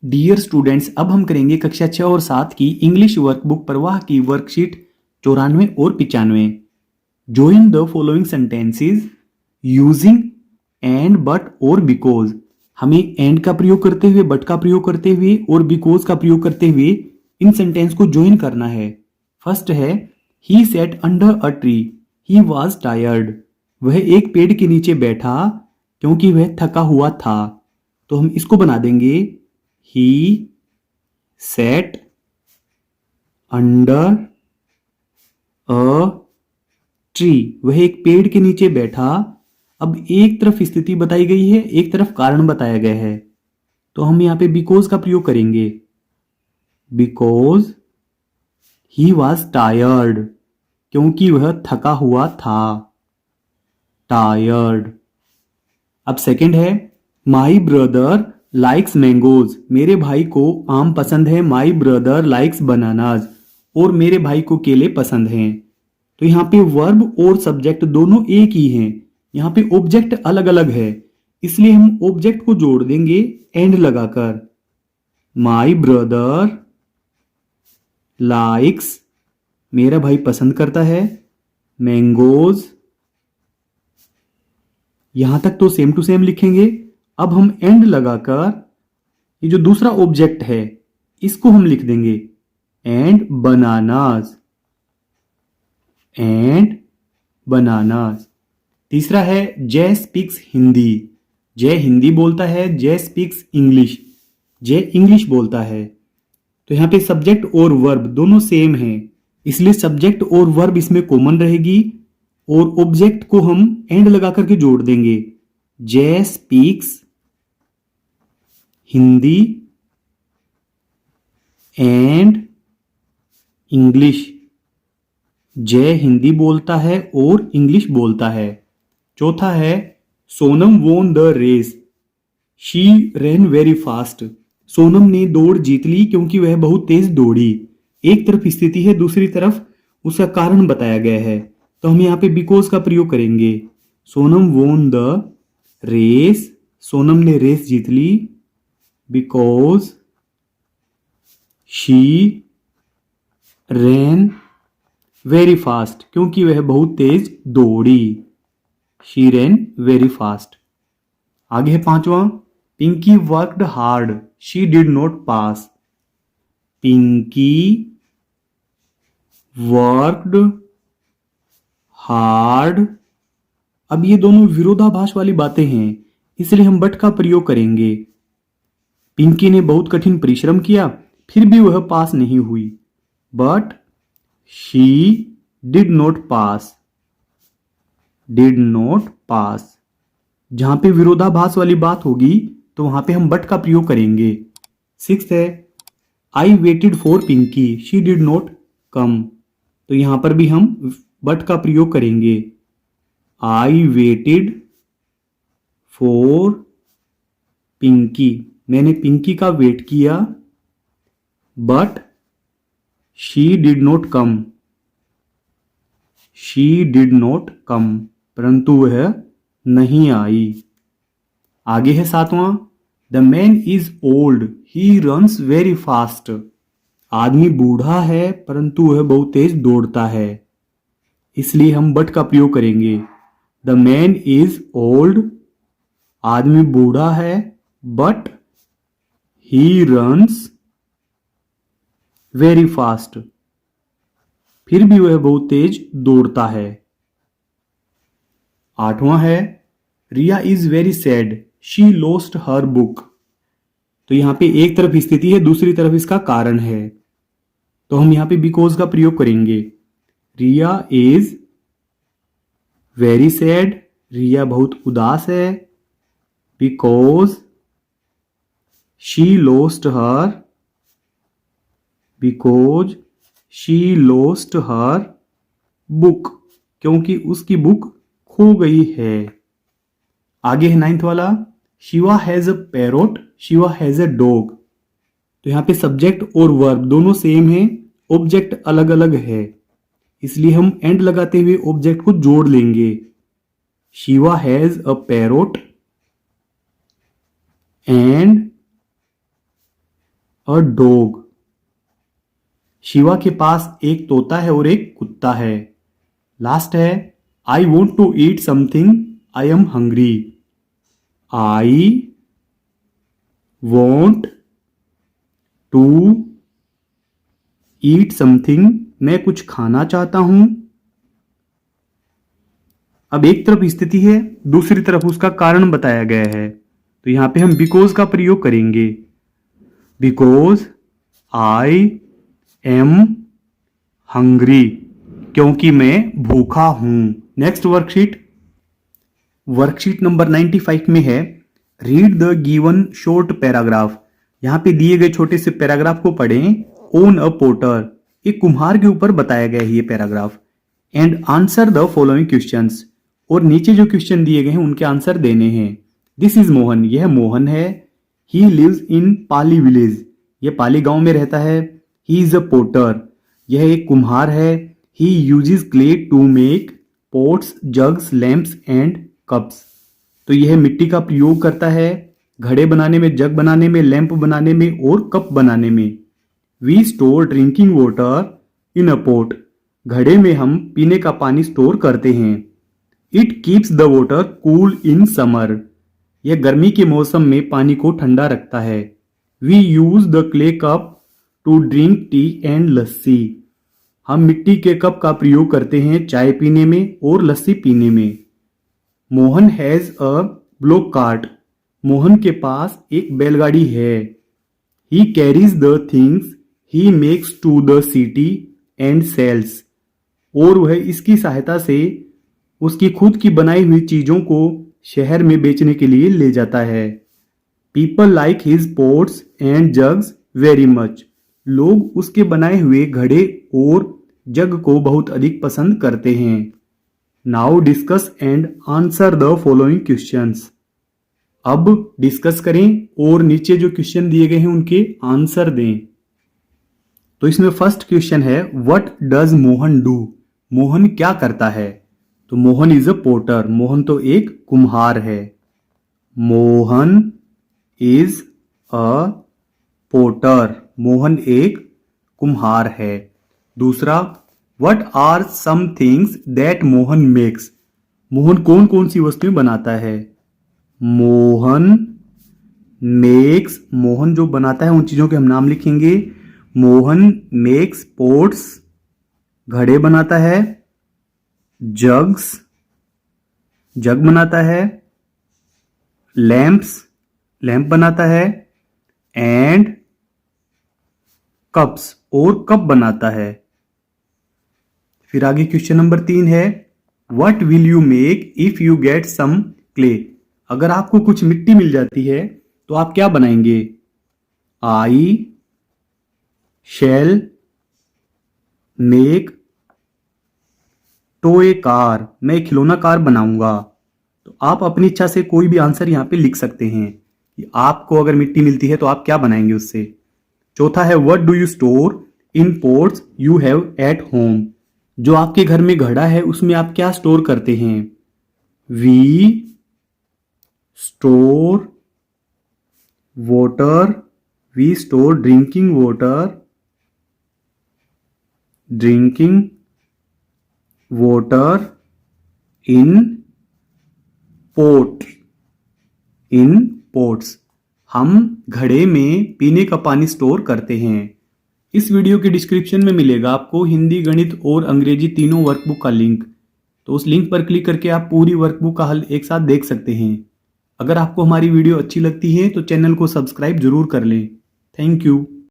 Dear students, अब हम करेंगे कक्षा 6 और 7 की इंग्लिश वर्कबुक प्रवाह की वर्कशीट 94 और 95। Join the following sentences using and, but और बिकॉज। हमें एंड का प्रयोग करते हुए, बट का प्रयोग करते हुए और बिकॉज का प्रयोग करते हुए इन सेंटेंस को ज्वाइन करना है। फर्स्ट है, he sat under a tree, he was tired. वह एक पेड़ के नीचे बैठा क्योंकि वह थका हुआ था। तो हम इसको बना देंगे, he sat under a tree। वह एक पेड़ के नीचे बैठा। अब एक तरफ स्थिति बताई गई है, एक तरफ कारण बताया गया है, तो हम यहां पे बिकॉज का प्रयोग करेंगे। बिकॉज ही वॉज टायर्ड, क्योंकि वह थका हुआ था। टायर्ड। अब सेकंड है, माई ब्रदर लाइक्स मैंगोज। मेरे भाई को आम पसंद है। My brother likes bananas. और मेरे भाई को केले पसंद हैं। तो यहाँ पे वर्ब और सब्जेक्ट दोनों एक ही हैं। यहाँ पे ऑब्जेक्ट अलग अलग है, इसलिए हम ऑब्जेक्ट को जोड़ देंगे एंड लगाकर। माई ब्रदर लाइक्स, मेरा भाई पसंद करता है, मैंगोज। यहां तक तो सेम टू सेम लिखेंगे। अब हम एंड लगाकर ये जो दूसरा ऑब्जेक्ट है इसको हम लिख देंगे, एंड बनानाज। And bananas. तीसरा है, जय स्पीक्स हिंदी। जय हिंदी बोलता है। जय स्पीक्स इंग्लिश। जय इंग्लिश बोलता है। तो यहां पे सब्जेक्ट और वर्ब दोनों सेम हैं, इसलिए सब्जेक्ट और वर्ब इसमें कॉमन रहेगी और ऑब्जेक्ट को हम एंड लगा करके जोड़ देंगे। जय स्पीक्स हिंदी एंड इंग्लिश। जय हिंदी बोलता है और इंग्लिश बोलता है। चौथा है, Sonam won the race, she ran very fast. Sonam ने दौड़ जीत ली क्योंकि वह बहुत तेज दौड़ी। एक तरफ स्थिति है, दूसरी तरफ उसका कारण बताया गया है, तो हम यहाँ पे बिकॉज का प्रयोग करेंगे। Sonam won the race, Sonam ने रेस जीत ली। Because she ran very fast, क्योंकि वह बहुत तेज दौड़ी। She ran very fast. आगे है पांचवा, Pinky worked hard, she did not pass. Pinky worked hard. अब ये दोनों विरोधाभास वाली बातें हैं, इसलिए हम बट का प्रयोग करेंगे। पिंकी ने बहुत कठिन परिश्रम किया, फिर भी वह पास नहीं हुई। But she did not pass. Did not पास। जहां पे विरोधाभास वाली बात होगी तो वहां पे हम बट का प्रयोग करेंगे। सिक्स्थ है, I waited for Pinky, she did not come. तो यहां पर भी हम बट का प्रयोग करेंगे। आई वेटेड फॉर पिंकी, मैंने पिंकी का वेट किया। But she did not come. She did not कम, परंतु वह नहीं आई। आगे है सातवां, the man is old, he runs very fast. आदमी बूढ़ा है परंतु वह बहुत तेज दौड़ता है, इसलिए हम बट का प्रयोग करेंगे। द मैन इज ओल्ड, आदमी बूढ़ा है, but he runs very fast, फिर भी वह बहुत तेज दौड़ता है। आठवां है, Riya is very sad, she lost her book. तो यहां पे एक तरफ स्थिति है, दूसरी तरफ इसका कारण है, तो हम यहां पे बिकॉज का प्रयोग करेंगे। रिया इज वेरी सैड, रिया बहुत उदास है। Because she lost her, because she lost her book, क्योंकि उसकी बुक खो गई है। आगे है नाइन्थ वाला, Shiva has a parrot, Shiva has a dog. तो यहां पे सब्जेक्ट और वर्ब दोनों सेम है, ऑब्जेक्ट अलग अलग है, इसलिए हम एंड लगाते हुए ऑब्जेक्ट को जोड़ लेंगे। Shiva has a parrot and a dog. Shiva के पास एक तोता है और एक कुत्ता है। लास्ट है I want to eat something, I am hungry. I want to eat something, मैं कुछ खाना चाहता हूं। अब एक तरफ स्थिति है, दूसरी तरफ उसका कारण बताया गया है, तो यहां पे हम बिकॉज का प्रयोग करेंगे। बिकॉज आई एम हंग्री, क्योंकि मैं भूखा हूं। नेक्स्ट वर्कशीट नंबर 95 में है read the given short paragraph. यहां पे दिए गए छोटे से पैराग्राफ को पढ़ें। ओन अ पोटर, एक कुम्हार के ऊपर बताया गया है ये paragraph. And answer the following questions, और नीचे जो क्वेश्चन दिए गए हैं उनके आंसर देने हैं। दिस इज मोहन, यह मोहन है। He lives in Pali village, यह पाली गांव में रहता है। ही इज अ पोटर, यह एक कुम्हार है। He uses clay to make pots, jugs, lamps and cups, तो यह मिट्टी का प्रयोग करता है घड़े बनाने में, जग बनाने में, लैंप बनाने में और कप बनाने में। We store drinking water in a pot, घड़े में हम पीने का पानी स्टोर करते हैं। It keeps the water cool in summer, यह गर्मी के मौसम में पानी को ठंडा रखता है। We use the clay cup to drink tea and lassi, हम मिट्टी के कप का प्रयोग करते हैं चाय पीने में और लस्सी पीने में। Mohan has a bullock cart, Mohan के पास एक बैलगाड़ी है। He carries the things he makes to the city and sells, और वह इसकी सहायता से उसकी खुद की बनाई हुई चीजों को शहर में बेचने के लिए ले जाता है। People like his pots and jugs very much, लोग उसके बनाए हुए घड़े और जग को बहुत अधिक पसंद करते हैं। Now discuss and answer the following questions, अब डिस्कस करें और नीचे जो क्वेश्चन दिए गए हैं उनके आंसर दें। तो इसमें फर्स्ट क्वेश्चन है what does Mohan do, Mohan क्या करता है। तो Mohan is a potter, Mohan तो एक कुम्हार है। Mohan is a potter, Mohan एक कुम्हार है। दूसरा, what are some things that Mohan makes, Mohan कौन कौन सी वस्तुएं बनाता है। मोहन मेक्स, मोहन जो बनाता है उन चीजों के हम नाम लिखेंगे। मोहन मेक्स पोट्स, घड़े बनाता है। जग्स, जग बनाता है। लैंप्स, लैंप बनाता है। एंड कप्स, और कप बनाता है। फिर आगे क्वेश्चन नंबर 3 है what will you make if you get some clay, अगर आपको कुछ मिट्टी मिल जाती है तो आप क्या बनाएंगे। आई शैल मेक टॉय कार, मैं खिलौना कार बनाऊंगा। तो आप अपनी इच्छा से कोई भी आंसर यहां पे लिख सकते हैं कि आपको अगर मिट्टी मिलती है तो आप क्या बनाएंगे उससे। चौथा है what do you store in pots you have at home, जो आपके घर में घड़ा है उसमें आप क्या स्टोर करते हैं। We store water, we store drinking water, drinking water in pot, in pots, हम घड़े में पीने का पानी स्टोर करते हैं। इस वीडियो के डिस्क्रिप्शन में मिलेगा आपको हिंदी, गणित और अंग्रेजी तीनों वर्कबुक का लिंक, तो उस लिंक पर क्लिक करके आप पूरी वर्कबुक का हल एक साथ देख सकते हैं। अगर आपको हमारी वीडियो अच्छी लगती है तो चैनल को सब्सक्राइब जरूर कर लें। Thank you.